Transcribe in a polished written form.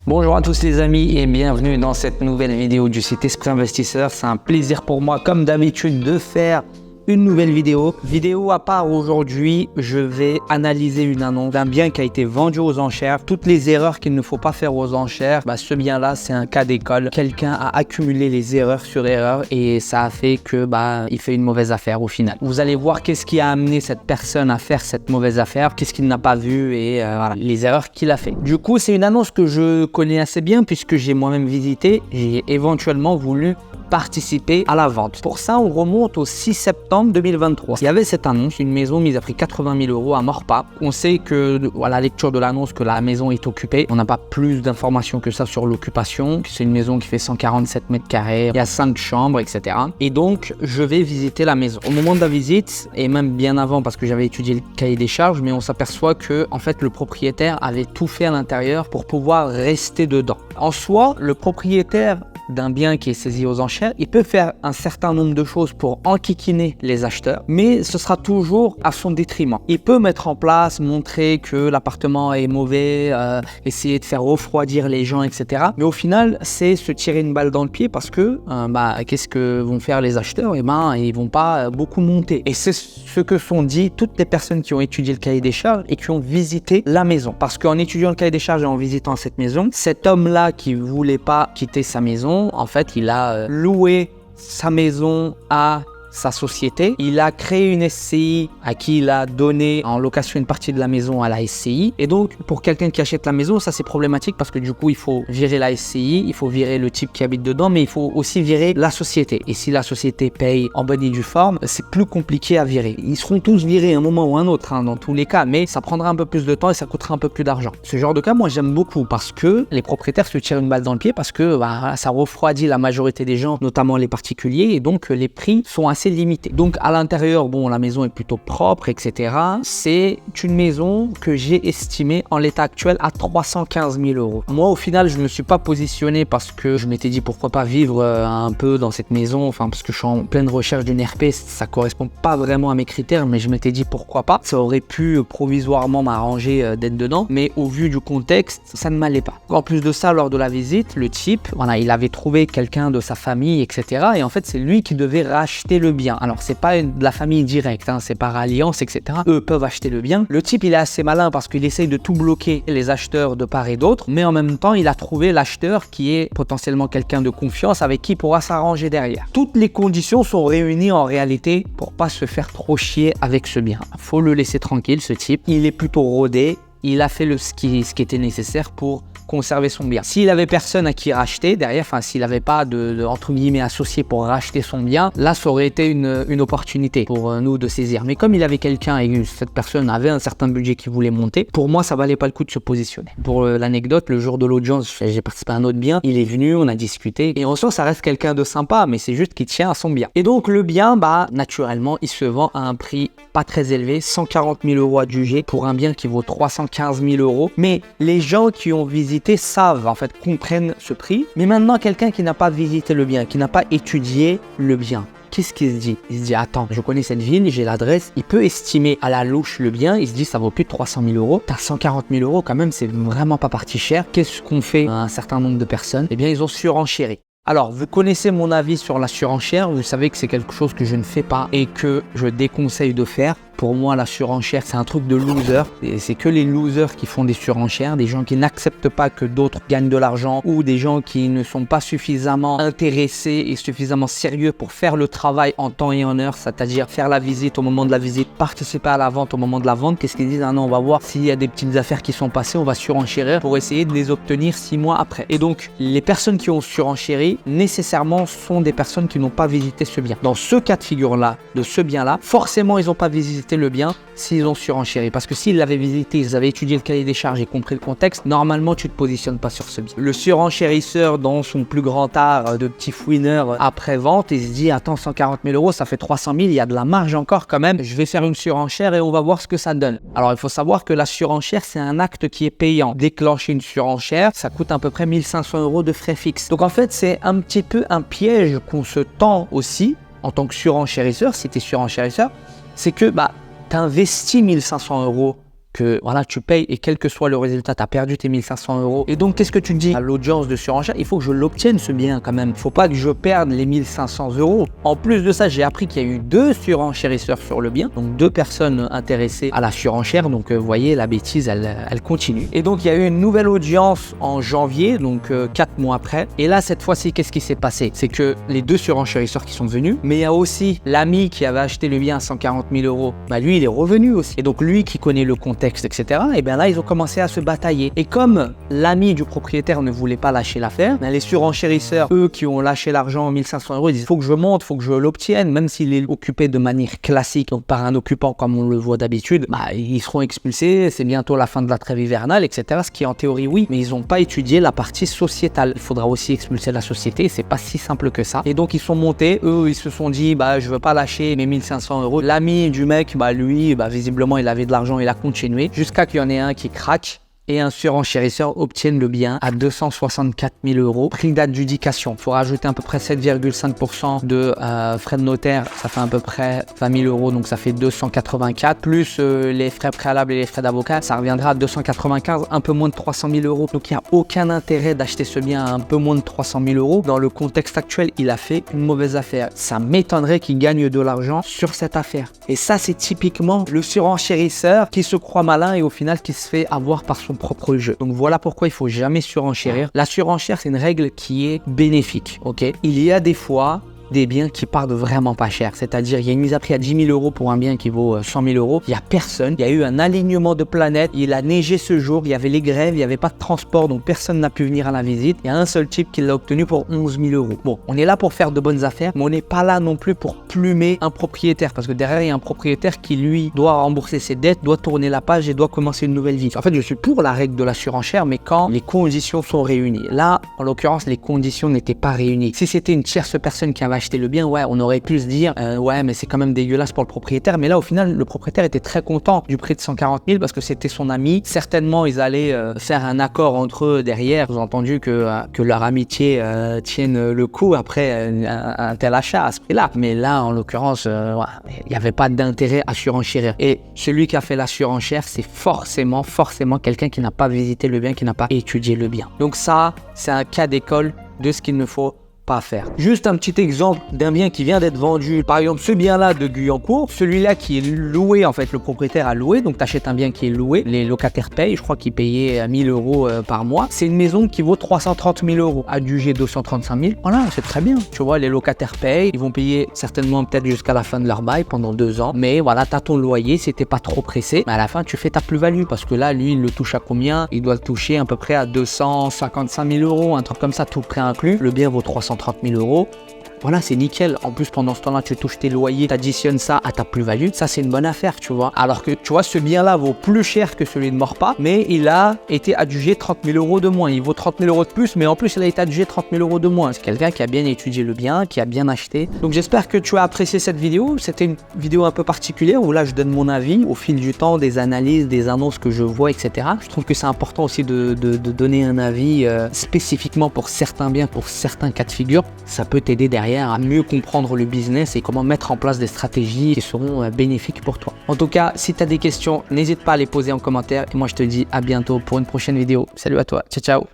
Bonjour à tous les amis et bienvenue dans cette nouvelle vidéo du site Esprit Investisseur. C'est un plaisir pour moi comme d'habitude de faire une nouvelle vidéo. Vidéo à part aujourd'hui, je vais analyser une annonce d'un bien qui a été vendu aux enchères. Toutes les erreurs qu'il ne faut pas faire aux enchères, ce bien-là, c'est un cas d'école. Quelqu'un a accumulé les erreurs sur erreurs et ça a fait que il fait une mauvaise affaire au final. Vous allez voir qu'est-ce qui a amené cette personne à faire cette mauvaise affaire, qu'est-ce qu'il n'a pas vu et voilà, les erreurs qu'il a fait. Du coup, c'est une annonce que je connais assez bien puisque j'ai moi-même visité. J'ai éventuellement voulu participer à la vente. Pour ça, on remonte au 6 septembre 2023. Il y avait cette annonce, une maison mise à prix 80 000 € à Maurepas. On sait que, à la lecture de l'annonce, que la maison est occupée. On n'a pas plus d'informations que ça sur l'occupation. C'est une maison qui fait 147 mètres carrés, il y a 5 chambres, etc. Et donc, je vais visiter la maison. Au moment de la visite, et même bien avant parce que j'avais étudié le cahier des charges, mais on s'aperçoit que, en fait, le propriétaire avait tout fait à l'intérieur pour pouvoir rester dedans. En soi, le propriétaire d'un bien qui est saisi aux enchères, il peut faire un certain nombre de choses pour enquiquiner les acheteurs, mais ce sera toujours à son détriment. Il peut mettre en place, montrer que l'appartement est mauvais, essayer de faire refroidir les gens, etc. Mais au final, c'est se tirer une balle dans le pied parce que qu'est-ce que vont faire les acheteurs? Ils vont pas beaucoup monter. Et c'est ce que sont dit toutes les personnes qui ont étudié le cahier des charges et qui ont visité la maison. Parce qu'en étudiant le cahier des charges et en visitant cette maison, cet homme-là qui voulait pas quitter sa maison, en fait, il a loué sa maison à sa société. Il a créé une SCI à qui il a donné en location une partie de la maison à la SCI. Et donc, pour quelqu'un qui achète la maison, ça c'est problématique parce que du coup, il faut virer la SCI, il faut virer le type qui habite dedans, mais il faut aussi virer la société. Et si la société paye en bonne et due forme, c'est plus compliqué à virer. Ils seront tous virés à un moment ou un autre, dans tous les cas, mais ça prendra un peu plus de temps et ça coûtera un peu plus d'argent. Ce genre de cas, moi j'aime beaucoup parce que les propriétaires se tirent une balle dans le pied parce que ça refroidit la majorité des gens, notamment les particuliers, et donc les prix sont assez limité. Donc à l'intérieur, la maison est plutôt propre, etc. C'est une maison que j'ai estimée en l'état actuel à 315 000 €. Moi, au final, je ne me suis pas positionné parce que je m'étais dit pourquoi pas vivre un peu dans cette maison, parce que je suis en pleine recherche d'une RP, ça correspond pas vraiment à mes critères, mais je m'étais dit pourquoi pas. Ça aurait pu provisoirement m'arranger d'être dedans, mais au vu du contexte, ça ne m'allait pas. En plus de ça, lors de la visite, le type, il avait trouvé quelqu'un de sa famille, etc. Et en fait, c'est lui qui devait racheter le bien. Alors, c'est pas de la famille directe, c'est par alliance, etc. Eux peuvent acheter le bien. Le type, il est assez malin parce qu'il essaye de tout bloquer les acheteurs de part et d'autre, mais en même temps, il a trouvé l'acheteur qui est potentiellement quelqu'un de confiance avec qui il pourra s'arranger derrière. Toutes les conditions sont réunies en réalité pour pas se faire trop chier avec ce bien. Faut le laisser tranquille, ce type. Il est plutôt rodé. Il a fait ce qui était nécessaire pour conserver son bien. S'il avait personne à qui racheter derrière, s'il n'avait pas de entre guillemets associé pour racheter son bien, là ça aurait été une opportunité pour nous de saisir. Mais comme il avait quelqu'un et que cette personne avait un certain budget qui voulait monter, pour moi ça valait pas le coup de se positionner. Pour l'anecdote, le jour de l'audience, j'ai participé à un autre bien, il est venu, on a discuté et en soi ça reste quelqu'un de sympa, mais c'est juste qu'il tient à son bien. Et donc le bien, naturellement, il se vend à un prix pas très élevé, 140 000 € adjugés pour un bien qui vaut 315 000 €. Mais les gens qui ont visité savent, comprennent ce prix. Mais maintenant, quelqu'un qui n'a pas visité le bien, qui n'a pas étudié le bien, qu'est-ce qu'il se dit? Il se dit, attends, je connais cette ville, j'ai l'adresse, il peut estimer à la louche le bien, il se dit, ça vaut plus de 300 000 €. T'as 140 000 € quand même, c'est vraiment pas parti cher. Qu'est-ce qu'on fait à un certain nombre de personnes? Eh bien, ils ont surenchéri. Alors, vous connaissez mon avis sur la surenchère, vous savez que c'est quelque chose que je ne fais pas et que je déconseille de faire. Pour moi, la surenchère, c'est un truc de loser. Et c'est que les losers qui font des surenchères, des gens qui n'acceptent pas que d'autres gagnent de l'argent ou des gens qui ne sont pas suffisamment intéressés et suffisamment sérieux pour faire le travail en temps et en heure, c'est-à-dire faire la visite au moment de la visite, participer à la vente au moment de la vente. Qu'est-ce qu'ils disent? Ah non, on va voir s'il y a des petites affaires qui sont passées, on va surenchérir pour essayer de les obtenir 6 mois après. Et donc, les personnes qui ont surenchéri, nécessairement, sont des personnes qui n'ont pas visité ce bien. Dans ce cas de figure-là, de ce bien-là, forcément, ils n'ont pas visité le bien s'ils ont surenchéri. Parce que s'ils l'avaient visité, ils avaient étudié le cahier des charges et compris le contexte, normalement, tu ne te positionnes pas sur ce bien. Le surenchérisseur, dans son plus grand art de petit fouineur après-vente, il se dit, attends, 140 000 €, ça fait 300 000, il y a de la marge encore quand même, je vais faire une surenchère et on va voir ce que ça donne. Alors, il faut savoir que la surenchère, c'est un acte qui est payant. Déclencher une surenchère, ça coûte à peu près 1 500 € de frais fixes. Donc, en fait, c'est un petit peu un piège qu'on se tend aussi en tant que surenchérisseur, si tu es surenchérisseur, c'est que tu investis 1 500 € que voilà, tu payes et quel que soit le résultat, tu as perdu tes 1500 euros. Et donc, qu'est-ce que tu te dis à l'audience de surenchère? Il faut que je l'obtienne ce bien quand même. Il ne faut pas que je perde les 1500 euros. En plus de ça, j'ai appris qu'il y a eu 2 surenchérisseurs sur le bien. Donc, 2 personnes intéressées à la surenchère. Donc, vous voyez, la bêtise, elle continue. Et donc, il y a eu une nouvelle audience en janvier, donc 4 mois après. Et là, cette fois-ci, qu'est-ce qui s'est passé? C'est que les 2 surenchérisseurs qui sont venus, mais il y a aussi l'ami qui avait acheté le bien à 140 000 euros. Bah, lui, il est revenu aussi. Et donc, lui qui connaît le contexte, etc. Et bien là, ils ont commencé à se batailler. Et comme l'ami du propriétaire ne voulait pas lâcher l'affaire, les surenchérisseurs, eux qui ont lâché l'argent, 1500 euros, ils disent, faut que je monte, faut que je l'obtienne, même s'il est occupé de manière classique, donc par un occupant comme on le voit d'habitude, bah, ils seront expulsés, c'est bientôt la fin de la trêve hivernale, etc. Ce qui en théorie, oui, mais ils n'ont pas étudié la partie sociétale. Il faudra aussi expulser la société, c'est pas si simple que ça. Et donc, ils sont montés, eux, ils se sont dit, bah, je veux pas lâcher mes 1500 euros. L'ami du mec, bah, lui, bah, visiblement, il avait de l'argent, il a continué, jusqu'à qu'il y en ait un qui craque et un surenchérisseur obtienne le bien à 264 000 euros. Prix d'adjudication, il faut rajouter à peu près 7,5% de frais de notaire, ça fait à peu près 20 000 euros, donc ça fait 284, plus les frais préalables et les frais d'avocat, ça reviendra à 295, un peu moins de 300 000 euros. Donc il n'y a aucun intérêt d'acheter ce bien à un peu moins de 300 000 euros. Dans le contexte actuel, il a fait une mauvaise affaire. Ça m'étonnerait qu'il gagne de l'argent sur cette affaire. Et ça, c'est typiquement le surenchérisseur qui se croit malin et au final qui se fait avoir par son propre jeu. Donc voilà pourquoi il faut jamais surenchérir. La surenchère, c'est une règle qui est bénéfique, ok? Il y a des fois des biens qui partent vraiment pas cher, c'est-à-dire il y a une mise à prix à 10 000 euros pour un bien qui vaut 100 000 euros, il y a personne, il y a eu un alignement de planètes, il a neigé ce jour, il y avait les grèves, il n'y avait pas de transport, donc personne n'a pu venir à la visite, il y a un seul type qui l'a obtenu pour 11 000 euros. Bon, on est là pour faire de bonnes affaires, mais on n'est pas là non plus pour plumer un propriétaire, parce que derrière il y a un propriétaire qui lui doit rembourser ses dettes, doit tourner la page et doit commencer une nouvelle vie. En fait, je suis pour la règle de la surenchère, mais quand les conditions sont réunies. Là, en l'occurrence, les conditions n'étaient pas réunies. Si c'était une tierce personne qui avait acheté le bien, ouais, on aurait pu se dire ouais, mais c'est quand même dégueulasse pour le propriétaire. Mais là, au final, le propriétaire était très content du prix de 140 000 parce que c'était son ami. Certainement, ils allaient faire un accord entre eux derrière. Ils ont entendu que leur amitié tienne le coup après un tel achat à ce prix-là. Mais là, en l'occurrence, il n'y avait pas d'intérêt à surenchérir. Et celui qui a fait la surenchère, c'est forcément quelqu'un qui n'a pas visité le bien, qui n'a pas étudié le bien. Donc ça, c'est un cas d'école de ce qu'il ne faut pas faire. Juste un petit exemple d'un bien qui vient d'être vendu. Par exemple, ce bien-là de Guyancourt, celui-là qui est loué, en fait, le propriétaire a loué. Donc, tu achètes un bien qui est loué. Les locataires payent. Je crois qu'ils payaient 1 000 euros par mois. C'est une maison qui vaut 330 000 euros. Adjugé 235 000. Voilà, c'est très bien. Tu vois, les locataires payent. Ils vont payer certainement peut-être jusqu'à la fin de leur bail pendant 2 ans. Mais voilà, tu as ton loyer. Si t'es pas trop pressé, mais à la fin, tu fais ta plus-value. Parce que là, lui, il le touche à combien? Il doit le toucher à peu près à 255 000 euros. Un truc comme ça, tout prêt inclus. Le bien vaut 330 000 euros. Voilà, c'est nickel. En plus, pendant ce temps-là, tu touches tes loyers, tu additionnes ça à ta plus-value. Ça, c'est une bonne affaire, tu vois. Alors que, tu vois, ce bien-là vaut plus cher que celui de Maurepas, mais il a été adjugé 30 000 euros de moins. Il vaut 30 000 euros de plus, mais en plus, il a été adjugé 30 000 euros de moins. C'est quelqu'un qui a bien étudié le bien, qui a bien acheté. Donc, j'espère que tu as apprécié cette vidéo. C'était une vidéo un peu particulière où là, je donne mon avis au fil du temps, des analyses, des annonces que je vois, etc. Je trouve que c'est important aussi de donner un avis spécifiquement pour certains biens, pour certains cas de figure. Ça peut t'aider derrière à mieux comprendre le business et comment mettre en place des stratégies qui seront bénéfiques pour toi. En tout cas, si tu as des questions, n'hésite pas à les poser en commentaire et moi je te dis à bientôt pour une prochaine vidéo. Salut à toi, ciao ciao.